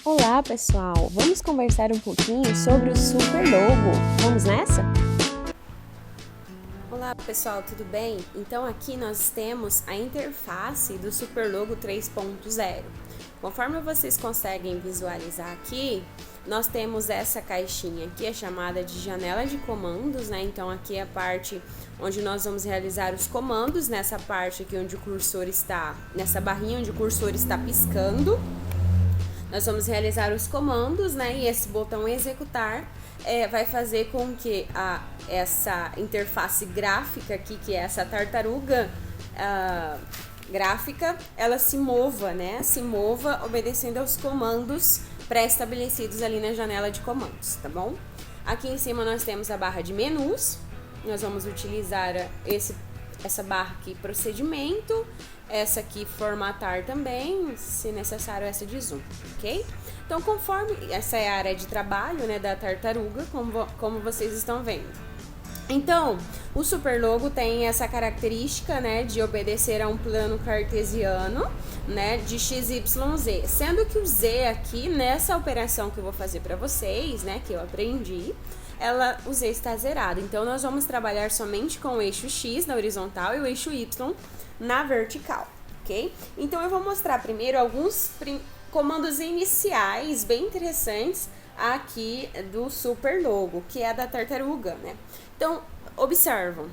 Olá, pessoal! Vamos conversar um pouquinho sobre o Super Logo. Vamos nessa? Olá, pessoal, tudo bem? Então aqui nós temos a interface do Super Logo 3.0. Conforme vocês conseguem visualizar aqui, nós temos essa caixinha aqui, é chamada de janela de comandos, né? Então aqui é a parte onde nós vamos realizar os comandos, nessa parte aqui onde o cursor está, nessa barrinha onde o cursor está piscando. Nós vamos realizar os comandos, né? E esse botão executar vai fazer com que essa interface gráfica aqui, que é essa tartaruga gráfica, ela se mova, né? Se mova obedecendo aos comandos pré-estabelecidos ali na janela de comandos, tá bom? Aqui em cima nós temos a barra de menus. Nós vamos utilizar essa barra aqui, procedimento, essa aqui, formatar também, se necessário essa de zoom, ok? Então, conforme essa é a área de trabalho, né, da tartaruga, como vocês estão vendo. Então, o Super Logo tem essa característica, né, de obedecer a um plano cartesiano, né, de x, y, z, sendo que o z aqui, nessa operação que eu vou fazer para vocês, né, que eu aprendi, o z está zerado. Então, nós vamos trabalhar somente com o eixo x na horizontal e o eixo y na vertical, ok? Então, eu vou mostrar primeiro alguns comandos iniciais bem interessantes aqui do Super Logo, que é a da tartaruga, né? Então, observam,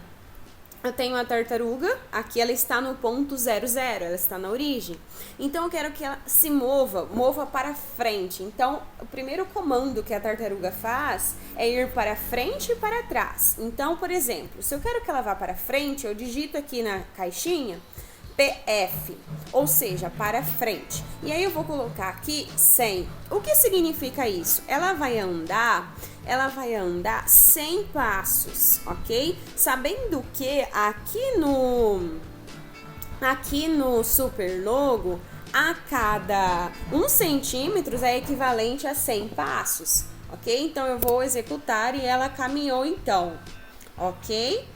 eu tenho a tartaruga, aqui ela está no ponto 00, ela está na origem. Então, eu quero que ela se mova para frente. Então, o primeiro comando que a tartaruga faz é ir para frente e para trás. Então, por exemplo, se eu quero que ela vá para frente, eu digito aqui na caixinha PF, ou seja, para frente. E aí eu vou colocar aqui 100. O que significa isso? Ela vai andar 100 passos, ok? Sabendo que aqui no Super Logo, a cada 1 centímetro é equivalente a 100 passos, ok? Então eu vou executar e ela caminhou então, ok?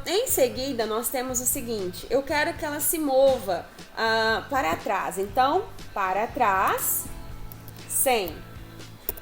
Em seguida, nós temos o seguinte, eu quero que ela se mova para trás, então, para trás, 100.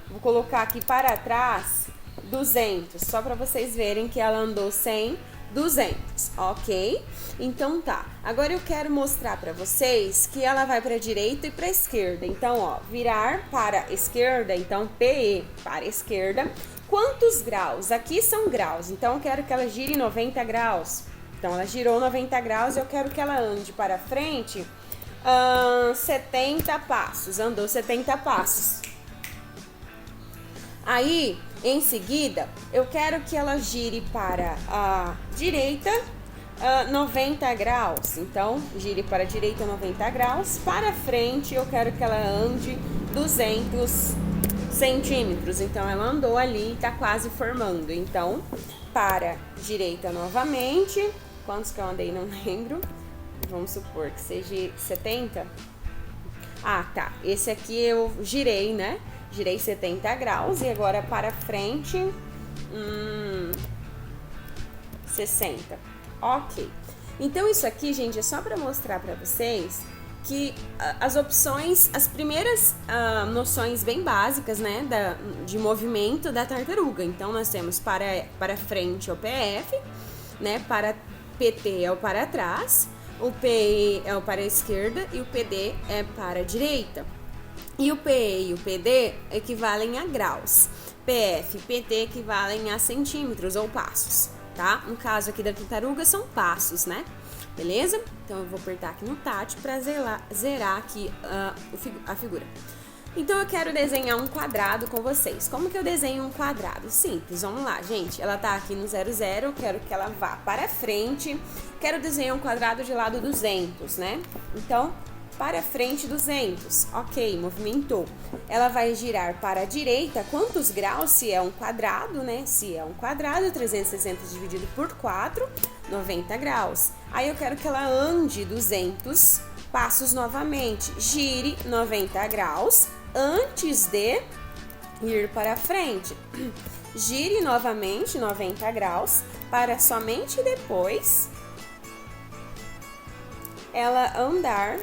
Vou colocar aqui para trás, 200, só para vocês verem que ela andou 100, 200, ok? Então tá, agora eu quero mostrar para vocês que ela vai para a direita e para a esquerda. Então, ó, virar para a esquerda, então PE para a esquerda. Quantos graus? Aqui são graus, então eu quero que ela gire 90 graus. Então, ela girou 90 graus e eu quero que ela ande para frente 70 passos, andou 70 passos. Aí, em seguida, eu quero que ela gire para a direita 90 graus. Então, gire para a direita 90 graus. Para frente, eu quero que ela ande 200 centímetros. Então, ela andou ali e está quase formando. Então, para direita novamente. Quantos que eu andei? Não lembro. Vamos supor que seja 70. Ah, tá. Esse aqui eu girei, né? Girei 70 graus e agora para frente 60. Ok. Então, isso aqui, gente, é só para mostrar para vocês que as opções, as primeiras noções bem básicas, né, de movimento da tartaruga. Então, nós temos para frente é o PF, né, para PT é o para trás, o PE é o para a esquerda e o PD é para a direita. E o PE e o PD equivalem a graus. PF e PT equivalem a centímetros ou passos, tá? No caso aqui da tartaruga são passos, né? Beleza? Então eu vou apertar aqui no touch para zerar aqui a figura. Então eu quero desenhar um quadrado com vocês. Como que eu desenho um quadrado? Simples, vamos lá, gente. Ela tá aqui no 00, eu quero que ela vá para frente. Quero desenhar um quadrado de lado 200, né? Então, para frente 200, ok, movimentou. Ela vai girar para a direita, quantos graus? Se é um quadrado, né? Se é um quadrado, 360 dividido por 4, 90 graus. Aí eu quero que ela ande 200 passos novamente, gire 90 graus antes de ir para frente. Gire novamente 90 graus para somente depois ela andar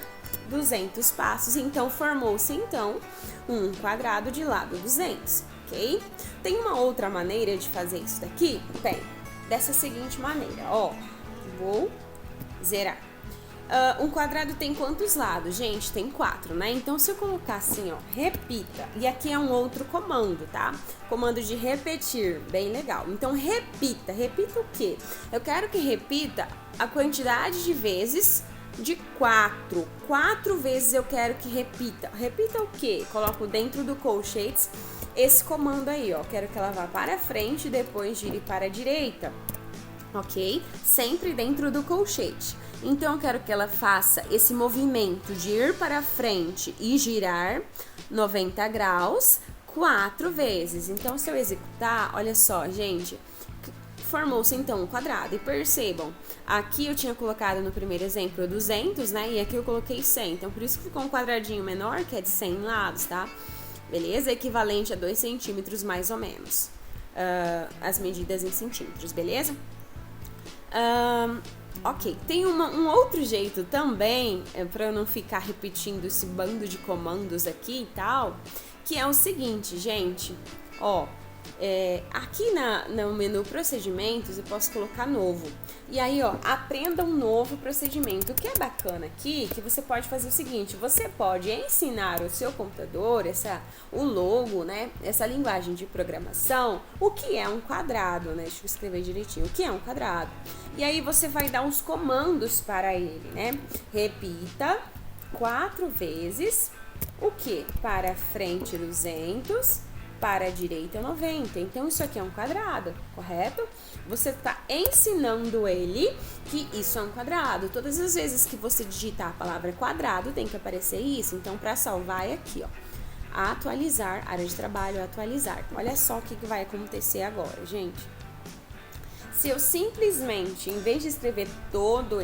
200 passos, então formou-se então um quadrado de lado 200, ok? Tem uma outra maneira de fazer isso daqui? Tem, dessa seguinte maneira, ó, vou zerar. Um quadrado tem quantos lados? Gente, tem 4, né? Então, se eu colocar assim, ó, repita, e aqui é um outro comando, tá? Comando de repetir, bem legal. Então, repita o quê? Eu quero que repita a quantidade de vezes de 4. 4 vezes eu quero que repita. Repita o quê? Coloco dentro do colchetes esse comando aí, ó. Quero que ela vá para frente e depois gire para a direita. Ok? Sempre dentro do colchete. Então, eu quero que ela faça esse movimento de ir para frente e girar 90 graus 4 vezes. Então, se eu executar, olha só, gente, formou-se então um quadrado. E percebam, aqui eu tinha colocado no primeiro exemplo 200, né? E aqui eu coloquei 100. Então, por isso que ficou um quadradinho menor, que é de 100 lados, tá? Beleza? Equivalente a 2 centímetros mais ou menos. As medidas em centímetros, beleza? Ok, tem um outro jeito também, para eu não ficar repetindo esse bando de comandos aqui e tal, que é o seguinte, gente, ó, aqui no menu procedimentos eu posso colocar novo, e aí, ó, aprenda um novo procedimento. O que é bacana aqui, que você pode fazer o seguinte, você pode ensinar o seu computador, o logo, né, essa linguagem de programação, o que é um quadrado, né, deixa eu escrever direitinho, o que é um quadrado. E aí você vai dar uns comandos para ele, né, repita 4 vezes, o que? Para frente 200, para a direita 90. Então, isso aqui é um quadrado, correto? Você está ensinando ele que isso é um quadrado. Todas as vezes que você digitar a palavra quadrado, tem que aparecer isso. Então, para salvar é aqui, ó. Atualizar, área de trabalho, atualizar. Olha só o que vai acontecer agora, gente. Se eu simplesmente, em vez de escrever todos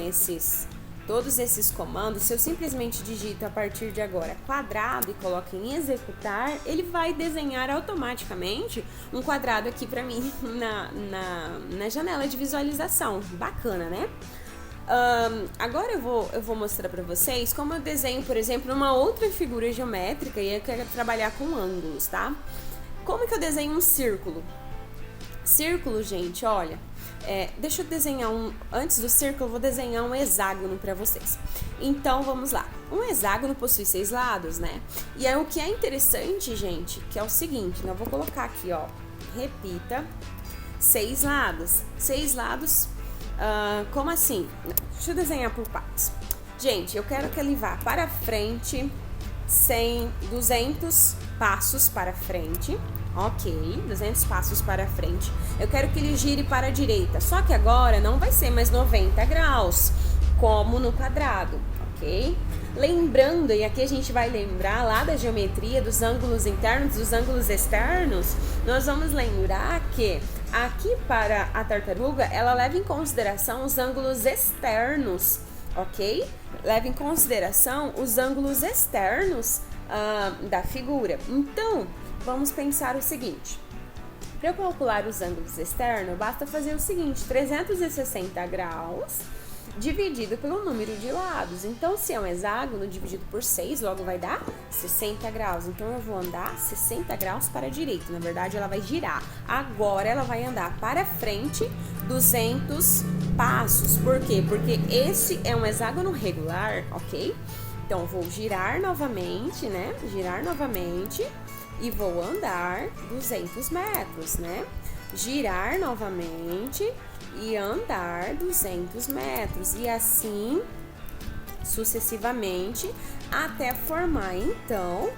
esses comandos, se eu simplesmente digito a partir de agora quadrado e coloco em executar, ele vai desenhar automaticamente um quadrado aqui para mim na janela de visualização. Bacana, né? Agora eu vou mostrar para vocês como eu desenho, por exemplo, uma outra figura geométrica e eu quero trabalhar com ângulos, tá? Como que eu desenho um círculo? Círculo, gente, olha, deixa eu desenhar antes do círculo, eu vou desenhar um hexágono para vocês. Então, vamos lá. Um hexágono possui 6 lados, né? E aí, o que é interessante, gente, que é o seguinte, eu vou colocar aqui, ó, repita, 6 lados. 6 lados, como assim? Deixa eu desenhar por partes. Gente, eu quero que ele vá para frente, 200 passos para frente. Ok, 200 passos para frente. Eu quero que ele gire para a direita. Só que agora não vai ser mais 90 graus, como no quadrado, ok? Lembrando, e aqui a gente vai lembrar lá da geometria dos ângulos internos, dos ângulos externos, nós vamos lembrar que aqui para a tartaruga, ela leva em consideração os ângulos externos, ok? Leva em consideração os ângulos externos da figura. Então, vamos pensar o seguinte, para eu calcular os ângulos externos, basta fazer o seguinte, 360 graus dividido pelo número de lados. Então, se é um hexágono dividido por 6, logo vai dar 60 graus. Então, eu vou andar 60 graus para a direita. Na verdade, ela vai girar. Agora, ela vai andar para frente 200 passos. Por quê? Porque esse é um hexágono regular, ok? Então, eu vou girar novamente, né? Girar novamente. E vou andar 200 metros, né? Girar novamente e andar 200 metros. E assim, sucessivamente, até formar, então...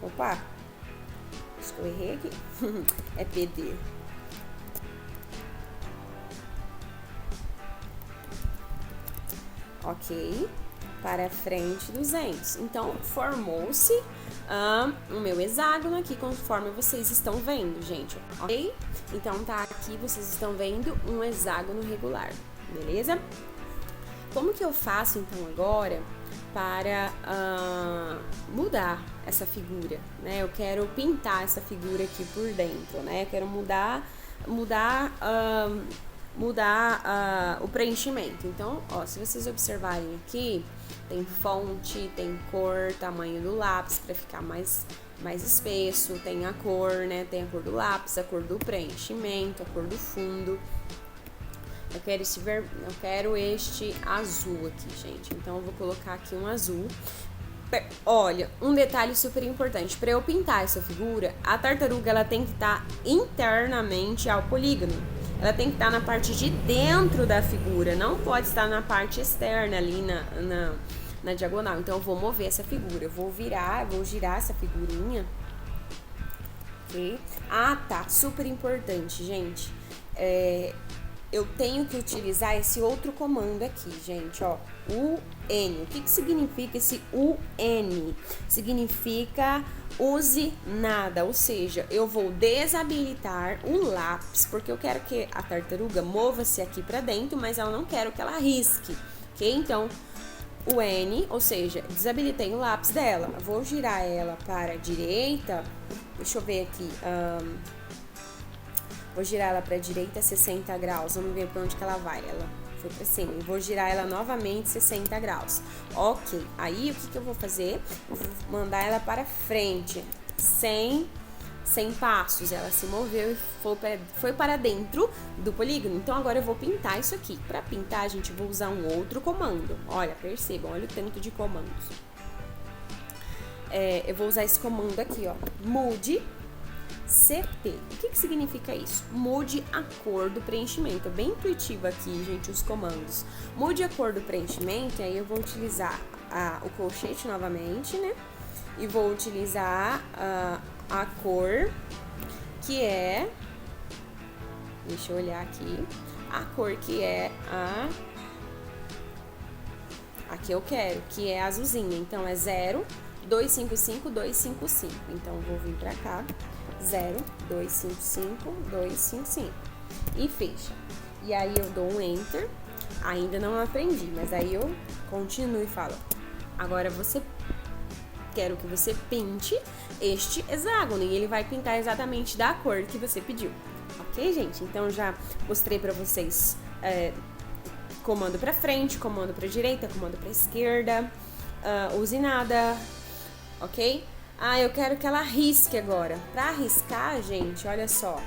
Opa! Acho que eu errei aqui. É PD. Ok? Para frente 200. Então, formou-se o meu hexágono aqui, conforme vocês estão vendo, gente, ok? Então, tá aqui, vocês estão vendo um hexágono regular, beleza? Como que eu faço, então, agora para mudar essa figura, né? Eu quero pintar essa figura aqui por dentro, né? Eu quero mudar mudar o preenchimento. Então, ó, se vocês observarem aqui, tem fonte, tem cor, tamanho do lápis para ficar mais espesso, tem a cor, né? Tem a cor do lápis, a cor do preenchimento, a cor do fundo. Eu quero este azul aqui, gente. Então, eu vou colocar aqui um azul. Olha, um detalhe super importante. Para eu pintar essa figura, a tartaruga ela tem que estar internamente ao polígono. Ela tem que estar na parte de dentro da figura. Não pode estar na parte externa ali na diagonal. Então, eu vou mover essa figura. Eu vou girar essa figurinha. Ok? Ah, tá. Super importante, gente. Eu tenho que utilizar esse outro comando aqui, gente, ó, UN. O que significa esse UN? Significa use nada, ou seja, eu vou desabilitar o lápis, porque eu quero que a tartaruga mova-se aqui pra dentro, mas eu não quero que ela risque, ok? Então, o N, ou seja, desabilitei o lápis dela. Vou girar ela para a direita, deixa eu ver aqui, vou girar ela para a direita 60 graus. Vamos ver para onde que ela vai. Ela foi para cima. E vou girar ela novamente 60 graus. Ok. Aí, o que eu vou fazer? Eu vou mandar ela para frente. 100 passos. Ela se moveu e foi para dentro do polígono. Então, agora eu vou pintar isso aqui. Para pintar, gente, eu vou usar um outro comando. Olha, percebam. Olha o tanto de comandos. Eu vou usar esse comando aqui, ó. Mude CT. O que significa isso? Mude a cor do preenchimento. É bem intuitivo aqui, gente, os comandos. Mude a cor do preenchimento, aí eu vou utilizar o colchete novamente, né? E vou utilizar a cor que é... Deixa eu olhar aqui. A cor que é a que eu quero, que é azulzinha. Então, é 0, 255, 255. Então, eu vou vir pra cá. 0, 255, 255 e fecha. E aí eu dou um Enter. Ainda não aprendi, mas aí eu continuo e falo: agora quero que você pinte este hexágono. E ele vai pintar exatamente da cor que você pediu. Ok, gente? Então já mostrei pra vocês comando pra frente, comando pra direita, comando pra esquerda, use nada, ok? Eu quero que ela risque agora. Pra riscar, gente, olha só.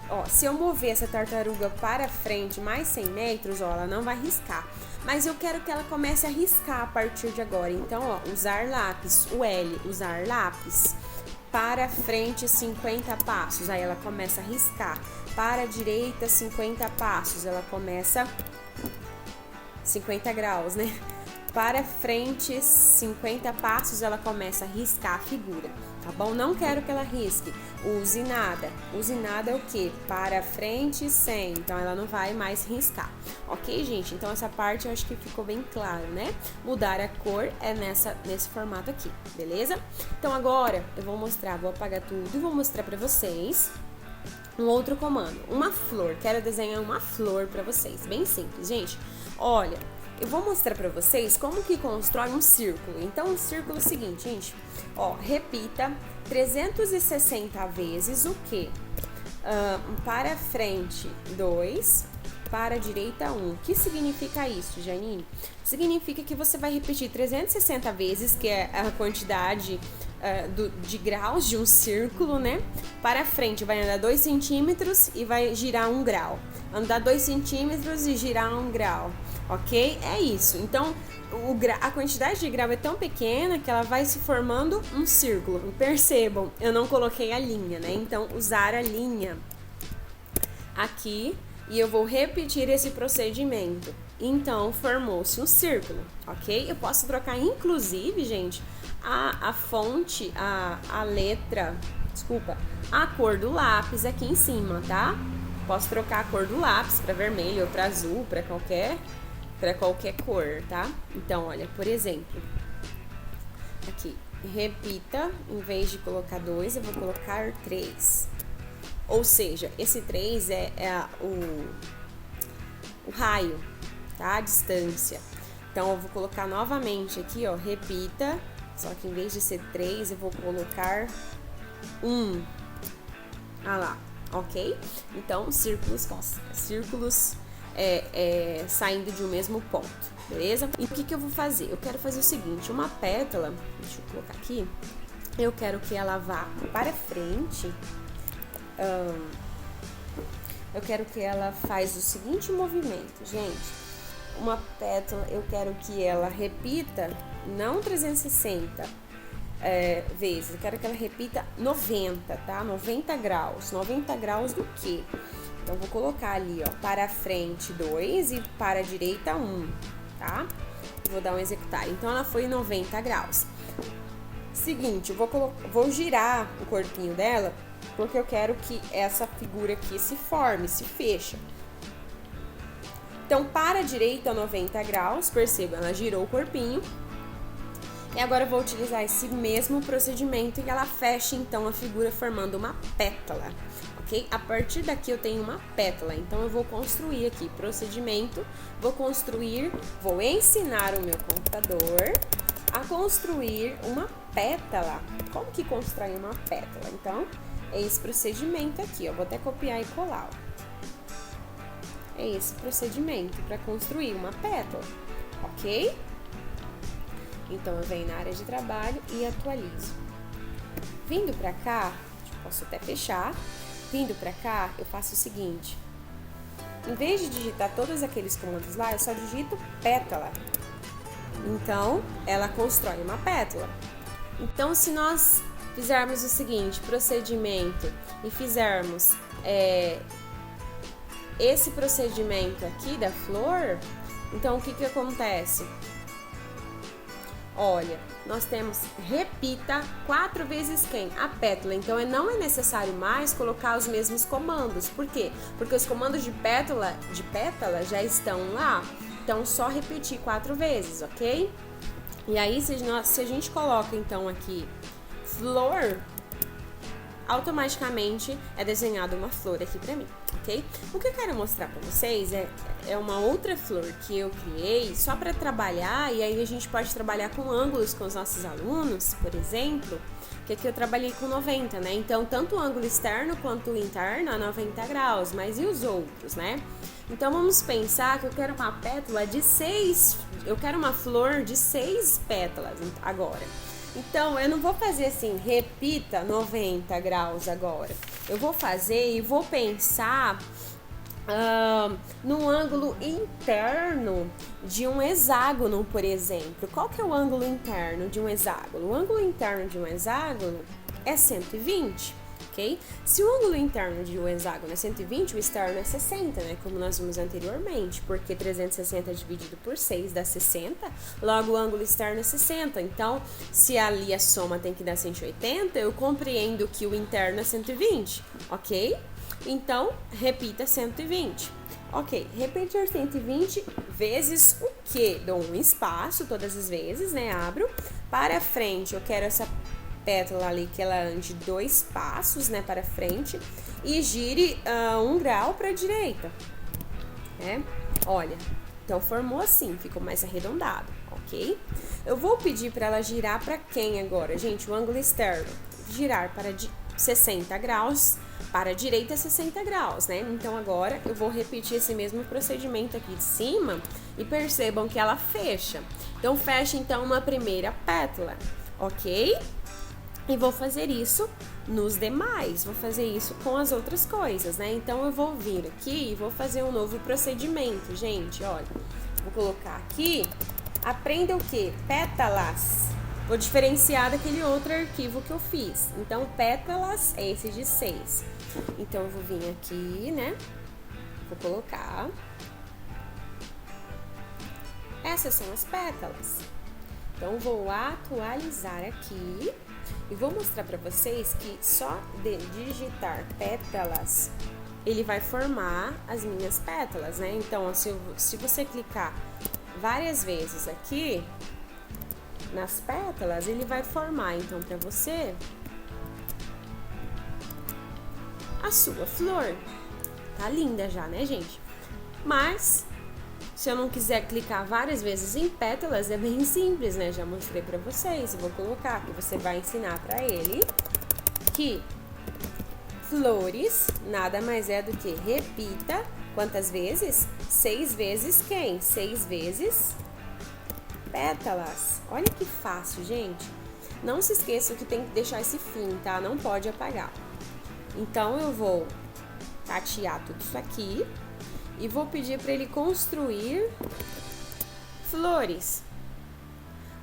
Ó, se eu mover essa tartaruga para frente mais 100 metros, ó, ela não vai riscar. Mas eu quero que ela comece a riscar a partir de agora. Então, ó, usar lápis, o L, usar lápis. Para frente, 50 passos. Aí ela começa a riscar. Para a direita, 50 passos. Ela começa 50 graus, né? Para frente, 50 passos, ela começa a riscar a figura, tá bom? Não quero que ela risque. Use nada. Use nada é o quê? Para frente, 100. Então, ela não vai mais riscar. Ok, gente? Então, essa parte eu acho que ficou bem claro, né? Mudar a cor é nesse formato aqui, beleza? Então, agora eu vou apagar tudo e vou mostrar pra vocês um outro comando. Uma flor. Quero desenhar uma flor pra vocês. Bem simples, gente. Olha... Eu vou mostrar pra vocês como que constrói um círculo. Então, o círculo é o seguinte, gente. Ó, repita 360 vezes o quê? Para frente, 2. Para a direita, 1. O que significa isso, Janine? Significa que você vai repetir 360 vezes, que é a quantidade de graus de um círculo, né? Para frente, vai andar 2 centímetros e vai girar 1 grau. Andar 2 centímetros e girar 1 grau. Ok? É isso. Então, a quantidade de grau é tão pequena que ela vai se formando um círculo. Percebam, eu não coloquei a linha, né? Então, usar a linha aqui e eu vou repetir esse procedimento. Então, formou-se um círculo, ok? Eu posso trocar, inclusive, gente, a fonte, a letra, desculpa, a cor do lápis aqui em cima, tá? Posso trocar a cor do lápis para vermelho ou para azul, para qualquer cor, tá? Então, olha, por exemplo, aqui, repita, em vez de colocar 2, eu vou colocar 3. Ou seja, esse 3 é o raio, tá? A distância. Então, eu vou colocar novamente aqui, ó, repita, só que em vez de ser 3, eu vou colocar 1. Ah lá, ok? Então, círculos saindo de um mesmo ponto, beleza? E o que eu vou fazer? Eu quero fazer o seguinte, uma pétala, deixa eu colocar aqui, eu quero que ela vá para frente, eu quero que ela faz o seguinte movimento, gente, uma pétala, eu quero que ela repita, não 360 vezes, eu quero que ela repita 90, tá? 90 graus. 90 graus do quê? Então, vou colocar ali, ó, para frente 2 e para a direita 1, tá? Vou dar um executar. Então, ela foi 90 graus. Seguinte, eu vou girar o corpinho dela, porque eu quero que essa figura aqui se forme, se fecha. Então, para a direita 90 graus, perceba, ela girou o corpinho. E agora eu vou utilizar esse mesmo procedimento e ela fecha então a figura formando uma pétala, ok? A partir daqui eu tenho uma pétala, então eu vou construir aqui procedimento, vou ensinar o meu computador a construir uma pétala. Como que constrói uma pétala? Então, é esse procedimento aqui, ó, vou até copiar e colar, ó. É esse procedimento para construir uma pétala, ok? Então, eu venho na área de trabalho e atualizo. Vindo pra cá, posso até fechar. Vindo pra cá, eu faço o seguinte. Em vez de digitar todos aqueles comandos lá, eu só digito pétala. Então, ela constrói uma pétala. Então, se nós fizermos o seguinte, procedimento, e fizermos esse procedimento aqui da flor, então, o que acontece? Olha, nós temos repita 4 vezes quem? A pétala. Então, não é necessário mais colocar os mesmos comandos. Por quê? Porque os comandos de pétala já estão lá. Então, só repetir 4 vezes, ok? E aí, se a gente coloca, então, aqui flor, automaticamente é desenhada uma flor aqui pra mim, ok? O que eu quero mostrar pra vocês é uma outra flor que eu criei só pra trabalhar, e aí a gente pode trabalhar com ângulos com os nossos alunos, por exemplo, que aqui eu trabalhei com 90, né? Então, tanto o ângulo externo quanto o interno a 90 graus, mas e os outros, né? Então, vamos pensar que eu quero uma pétala de 6, eu quero uma flor de 6 pétalas agora. Então, eu não vou fazer assim, repita 90 graus agora. Eu vou fazer e vou pensar no ângulo interno de um hexágono, por exemplo. Qual que é o ângulo interno de um hexágono? O ângulo interno de um hexágono é 120, ok? Se o ângulo interno de um hexágono é 120, o externo é 60, né? Como nós vimos anteriormente, porque 360 dividido por 6 dá 60, logo o ângulo externo é 60. Então, se ali a soma tem que dar 180, eu compreendo que o interno é 120, ok? Então, repita 120. Ok, repetir 120 vezes o quê? Dou um espaço todas as vezes, né? Abro. Para frente, eu quero essa pétala ali que ela ande 2 passos, né, para frente e gire 1 grau para a direita, né? Olha, então formou assim, ficou mais arredondado, ok? Eu vou pedir para ela girar para quem agora, gente? O ângulo externo, girar para 60 graus, para a direita 60 graus, né? Então agora eu vou repetir esse mesmo procedimento aqui de cima e percebam que ela fecha. Então fecha então uma primeira pétala, ok? E vou fazer isso nos demais, vou fazer isso com as outras coisas, né? Então, eu vou vir aqui e vou fazer um novo procedimento, gente, olha. Vou colocar aqui, aprenda o quê? Pétalas. Vou diferenciar daquele outro arquivo que eu fiz. Então, pétalas é esse de 6. Então, eu vou vir aqui, né? Vou colocar. Essas são as pétalas. Então, vou atualizar aqui. E vou mostrar para vocês que só de digitar pétalas, ele vai formar as minhas pétalas, né? Então, se você clicar várias vezes aqui nas pétalas, ele vai formar, então, para você a sua flor. Tá linda já, né, gente? Mas se eu não quiser clicar várias vezes em pétalas, é bem simples, né? Já mostrei pra vocês. Eu vou colocar que você vai ensinar pra ele que flores nada mais é do que repita quantas vezes? 6 vezes quem? 6 vezes pétalas. Olha que fácil, gente. Não se esqueçam que tem que deixar esse fim, tá? Não pode apagar. Então, eu vou tatear tudo isso aqui e vou pedir para ele construir flores.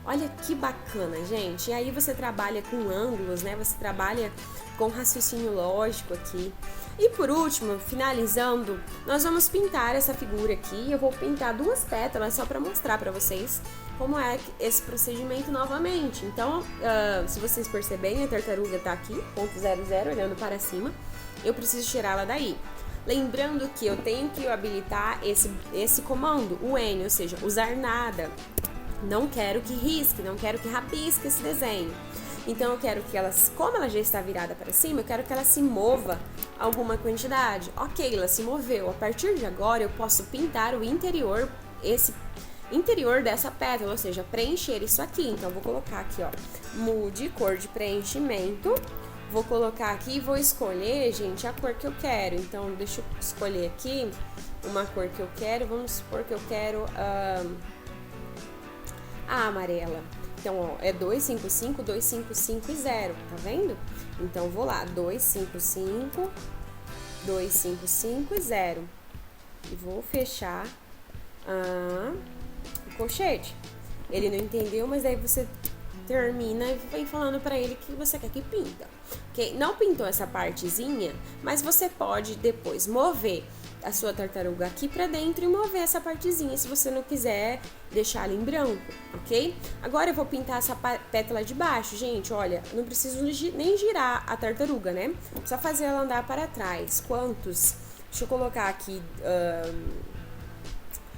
Olha que bacana, gente. E aí você trabalha com ângulos, né? Você trabalha com raciocínio lógico aqui. E por último, finalizando, nós vamos pintar essa figura aqui. Eu vou pintar 2 pétalas só para mostrar para vocês como é esse procedimento novamente. Então, se vocês perceberem, a tartaruga tá aqui, ponto 00, olhando para cima. Eu preciso tirá-la daí. Lembrando que eu tenho que habilitar esse comando, o N, ou seja, usar nada. Não quero que risque, não quero que rabisque esse desenho. Então eu quero que ela, como ela já está virada para cima, eu quero que ela se mova alguma quantidade. Ok, ela se moveu. A partir de agora eu posso pintar o interior, esse interior dessa pétala, ou seja, preencher isso aqui. Então eu vou colocar aqui, ó, mude cor de preenchimento. Vou colocar aqui e vou escolher, gente, a cor que eu quero. Então deixa eu escolher aqui uma cor que eu quero. Vamos supor que eu quero a amarela. Então, ó, é 255, 255 e 0, tá vendo? Então, vou lá, 255, 255 e 0. E vou fechar o colchete. Ele não entendeu, mas aí você termina e vem falando pra ele que você quer que pinta. Okay? Não pintou essa partezinha, mas você pode depois mover a sua tartaruga aqui pra dentro e mover essa partezinha, se você não quiser deixar ela em branco, ok? Agora eu vou pintar essa pétala de baixo, gente, olha, não preciso nem girar a tartaruga, né? Só fazer ela andar para trás. Quantos? Deixa eu colocar aqui,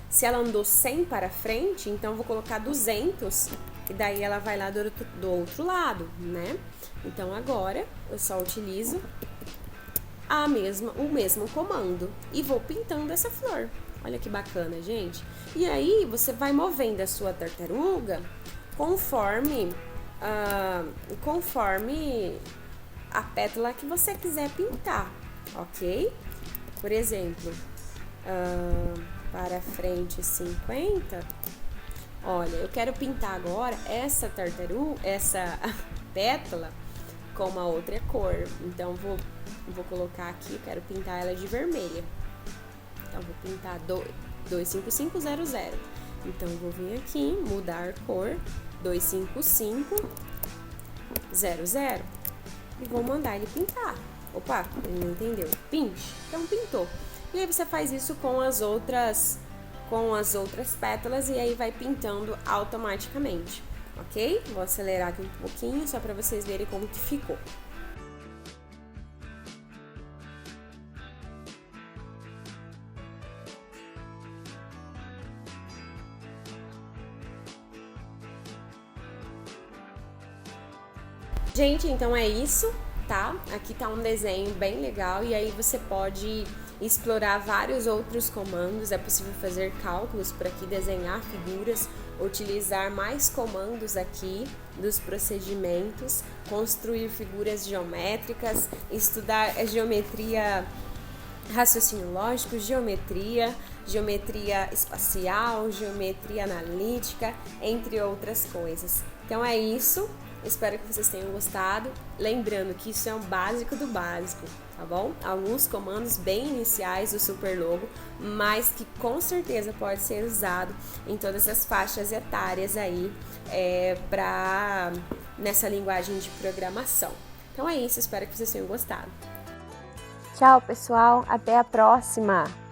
se ela andou 100 para frente, então eu vou colocar 200, e daí ela vai lá do outro lado, né? Então agora eu só utilizo o mesmo comando e vou pintando essa flor. Olha que bacana, gente. E aí você vai movendo a sua tartaruga conforme a pétala que você quiser pintar, ok? Por exemplo, para frente 50. Olha, eu quero pintar agora essa tartaruga, essa pétala com uma outra cor. Então vou colocar aqui, eu quero pintar ela de vermelha. Então vou pintar 25500. Então vou vir aqui, mudar cor 25500 e vou mandar ele pintar. Opa, ele não entendeu. Pinte. Então pintou. E aí você faz isso com as outras pétalas e aí vai pintando automaticamente, ok? Vou acelerar aqui um pouquinho só para vocês verem como que ficou. Gente, então é isso, tá? Aqui tá um desenho bem legal e aí você pode explorar vários outros comandos. É possível fazer cálculos por aqui, desenhar figuras, utilizar mais comandos aqui dos procedimentos, construir figuras geométricas, estudar a geometria, raciocínio lógico, geometria espacial, geometria analítica, entre outras coisas. Então é isso. Espero que vocês tenham gostado. Lembrando que isso é um básico do básico, tá bom? Alguns comandos bem iniciais do Superlogo, mas que com certeza pode ser usado em todas as faixas etárias aí, nessa linguagem de programação. Então é isso, espero que vocês tenham gostado. Tchau, pessoal. Até a próxima!